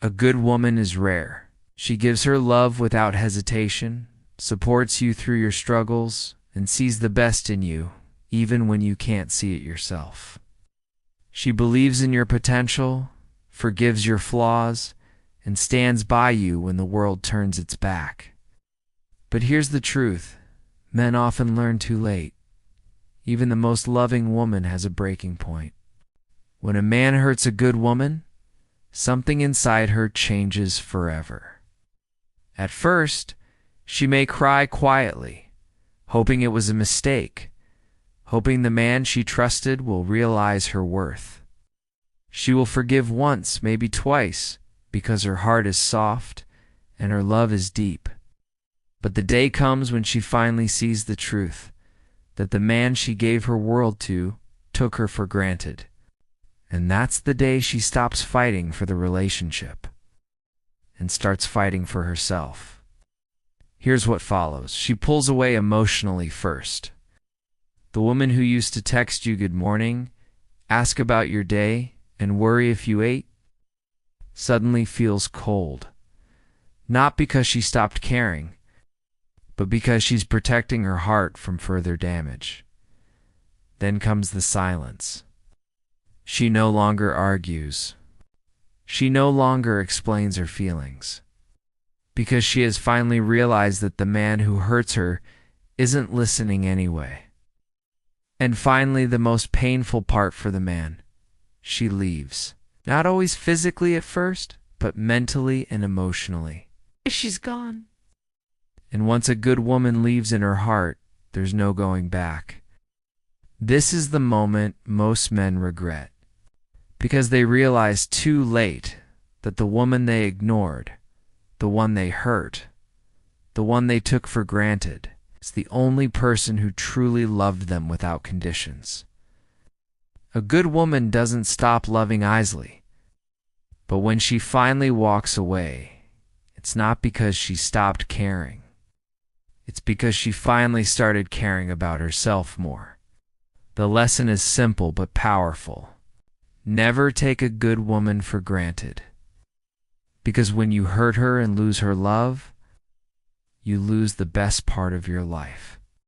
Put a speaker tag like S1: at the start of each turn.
S1: A good woman is rare. She gives her love without hesitation, supports you through your struggles, and sees the best in you, even when you can't see it yourself. She believes in your potential, forgives your flaws, and stands by you when the world turns its back. But here's the truth. Men often learn too late. Even the most loving woman has a breaking point. When a man hurts a good woman, something inside her changes forever. At first, she may cry quietly, hoping it was a mistake, hoping the man she trusted will realize her worth. She will forgive once, maybe twice, because her heart is soft and her love is deep. But the day comes when she finally sees the truth, that the man she gave her world to took her for granted. And that's the day she stops fighting for the relationship and starts fighting for herself. Here's what follows. She pulls away emotionally first. The woman who used to text you good morning, ask about your day, and worry if you ate, suddenly feels cold. Not because she stopped caring, but because she's protecting her heart from further damage. Then comes the silence. She no longer argues. She no longer explains her feelings, because she has finally realized that the man who hurts her isn't listening anyway. And finally, the most painful part for the man, she leaves. Not always physically at first, but mentally and emotionally. She's gone. And once a good woman leaves in her heart, there's no going back. This is the moment most men regret, because they realize too late that the woman they ignored, the one they hurt, the one they took for granted, is the only person who truly loved them without conditions. A good woman doesn't stop loving easily, but when she finally walks away, it's not because she stopped caring. It's because she finally started caring about herself more. The lesson is simple but powerful. Never take a good woman for granted. Because when you hurt her and lose her love, you lose the best part of your life.